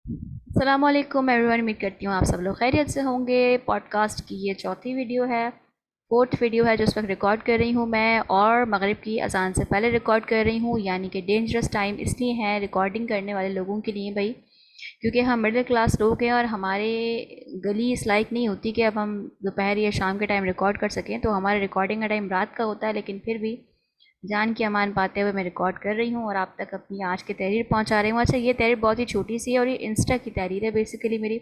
अस्सलामुअलैकुम एवरीवन। उम्मीद करती हूँ आप सब लोग खैरियत से होंगे। पॉडकास्ट की ये चौथी वीडियो है, फोर्थ वीडियो है जो इस वक्त रिकॉर्ड कर रही हूँ मैं, और मगरिब की अजान से पहले रिकॉर्ड कर रही हूँ। यानी कि डेंजरस टाइम इसलिए है रिकॉर्डिंग करने वाले लोगों के लिए भाई, क्योंकि हम मिडिल क्लास लोग हैं और हमारे गली इस लाइक नहीं होती कि अब हम दोपहर या शाम के टाइम रिकॉर्ड कर सकें। तो हमारे रिकॉर्डिंग का टाइम रात का होता है, लेकिन फिर भी जान की अमान पाते हुए मैं रिकॉर्ड कर रही हूँ और आप तक अपनी आज की तहरीर पहुँचा रही हूँ। अच्छा, ये तहरीर बहुत ही छोटी सी है और ये इंस्टा की तहरीर है बेसिकली मेरी।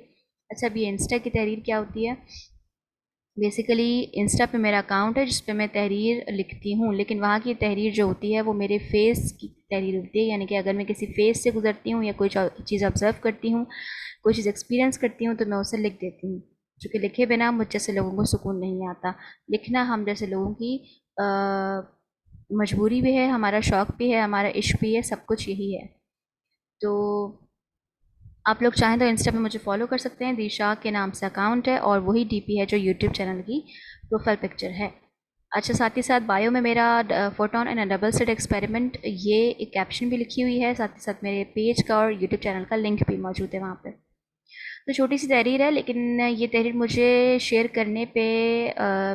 अच्छा, अब ये इंस्टा की तहरीर क्या होती है? बेसिकली इंस्टा पे मेरा अकाउंट है जिस पे मैं तहरीर लिखती हूँ, लेकिन वहाँ की तहरीर जो होती है वो मेरे फेस की तहरीर होती है। यानी कि अगर मैं किसी फेस से गुजरती हूँ या कोई चीज़ ऑब्ज़र्व करती हूँ, कोई चीज़ एक्सपीरियंस करती हूँ, तो मैं उसे लिख देती हूँ। चूँकि लिखे बिना मुझ जैसे लोगों को सुकून नहीं आता। लिखना हम जैसे लोगों की मजबूरी भी है, हमारा शौक़ भी है, हमारा इश्क भी है, सब कुछ यही है। तो आप लोग चाहें तो इंस्टा पे मुझे फॉलो कर सकते हैं। दिशा के नाम से अकाउंट है और वही डीपी है जो यूट्यूब चैनल की प्रोफाइल पिक्चर है। अच्छा, साथ ही साथ बायो में मेरा photon and double slit experiment ये एक कैप्शन भी लिखी हुई है। साथ ही साथ मेरे पेज का और यूट्यूब चैनल का लिंक भी मौजूद है वहाँ पे। तो छोटी सी तहरीर है, लेकिन ये तहरीर मुझे शेयर करने पे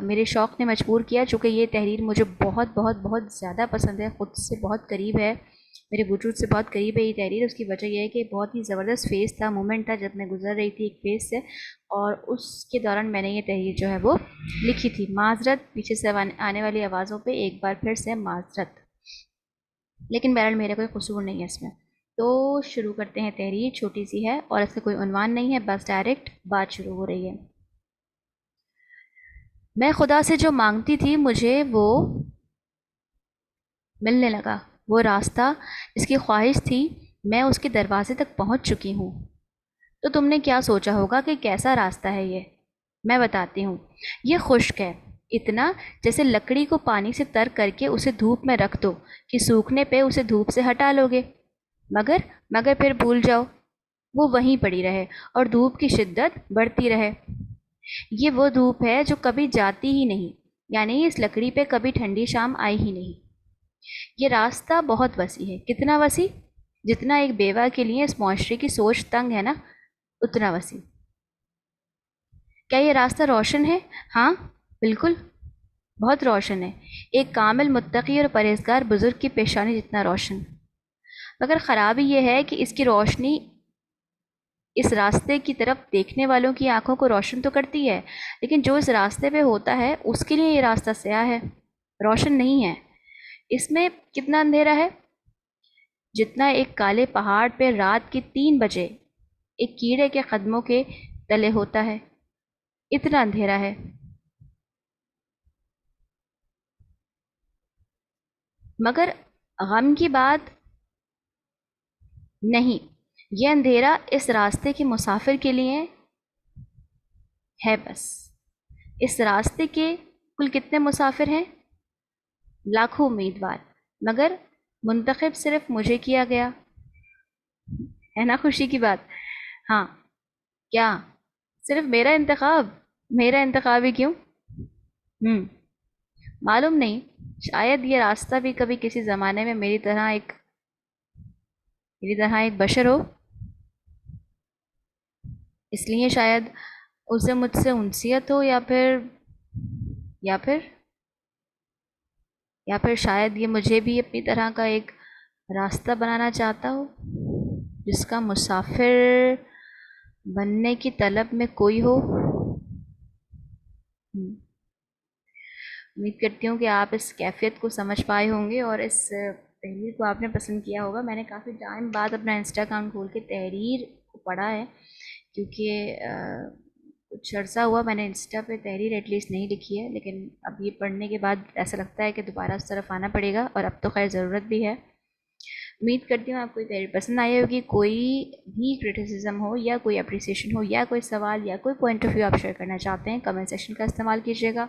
मेरे शौक़ ने मजबूर किया, चूँकि ये तहरीर मुझे बहुत बहुत बहुत ज़्यादा पसंद है, ख़ुद से बहुत करीब है, मेरे वजूद से बहुत करीब है ये तहरीर। उसकी वजह यह है कि बहुत ही ज़बरदस्त फ़ेज़ था, मोमेंट था जब मैं गुज़र रही थी एक फ़ेज़ से, और उसके दौरान मैंने ये तहरीर जो है वो लिखी थी। माज़रत, पीछे से आने वाली आवाज़ों पे एक बार फिर से माज़रत, लेकिन बहरहाल मेरा कोई कसूर नहीं है इसमें। तो शुरू करते हैं। तहरीर छोटी सी है और इसका कोई उन्वान नहीं है, बस डायरेक्ट बात शुरू हो रही है। मैं खुदा से जो मांगती थी मुझे वो मिलने लगा। वो रास्ता जिसकी ख्वाहिश थी मैं उसके दरवाजे तक पहुंच चुकी हूँ। तो तुमने क्या सोचा होगा कि कैसा रास्ता है ये? मैं बताती हूँ। ये खुश्क है, इतना जैसे लकड़ी को पानी से तर करके उसे धूप में रख दो कि सूखने पे उसे धूप से हटा लोगे, मगर मगर फिर भूल जाओ, वो वहीं पड़ी रहे और धूप की शिद्दत बढ़ती रहे। ये वो धूप है जो कभी जाती ही नहीं, यानी इस लकड़ी पे कभी ठंडी शाम आई ही नहीं। ये रास्ता बहुत वसी है। कितना वसी? जितना एक बेवा के लिए इस मुआशरे की सोच तंग है ना, उतना वसी। क्या ये रास्ता रोशन है? हाँ, बिल्कुल, बहुत रोशन है। एक कामिल मुत्तकी और परहेजगार बुजुर्ग की पेशानी जितना रोशन। मगर ख़राबी यह है कि इसकी रोशनी इस रास्ते की तरफ देखने वालों की आंखों को रोशन तो करती है, लेकिन जो इस रास्ते पे होता है उसके लिए ये रास्ता स्याह है, रोशन नहीं है। इसमें कितना अंधेरा है? जितना एक काले पहाड़ पे रात के 3 बजे एक कीड़े के कदमों के तले होता है, इतना अंधेरा है। मगर गम की बात नहीं, ये अंधेरा इस रास्ते के मुसाफिर के लिए है बस। इस रास्ते के कुल कितने मुसाफिर हैं? लाखों उम्मीदवार, मगर मुंतखब सिर्फ मुझे किया गया। है ना खुशी की बात? हाँ, क्या सिर्फ मेरा इंतखाब? मेरा इंतखाब ही क्यों? हम्म, मालूम नहीं, शायद ये रास्ता भी कभी किसी ज़माने में मेरी तरह एक बशर हो, इसलिए शायद उसे मुझसे उनसियत हो, या फिर या फिर शायद ये मुझे भी अपनी तरह का एक रास्ता बनाना चाहता हो, जिसका मुसाफिर बनने की तलब में कोई हो। उम्मीद करती हूँ कि आप इस कैफियत को समझ पाए होंगे और इस तहरीर को आपने पसंद किया होगा। मैंने काफ़ी टाइम बाद अपना इंस्टा अकाउंट खोल के तहरीर को पढ़ा है, क्योंकि कुछ अर्सा हुआ मैंने इंस्टा पे तहरीर एटलीस्ट नहीं लिखी है, लेकिन अब ये पढ़ने के बाद ऐसा लगता है कि दोबारा उस तरफ आना पड़ेगा, और अब तो खैर ज़रूरत भी है। उम्मीद करती हूँ आपको ये तहरीर पसंद आई होगी। कोई भी क्रिटिसिज्म हो या कोई अप्रिसिएशन हो या कोई सवाल या कोई पॉइंट ऑफ व्यू आप शेयर करना चाहते हैं, कमेंट सेक्शन का इस्तेमाल कीजिएगा।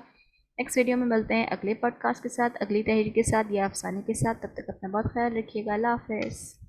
नेक्स्ट वीडियो में मिलते हैं अगले पॉडकास्ट के साथ, अगली तहरीर के साथ या अफसाने के साथ। तब तक अपना बहुत ख्याल रखिएगा। अल्लाह हाफ़िज़।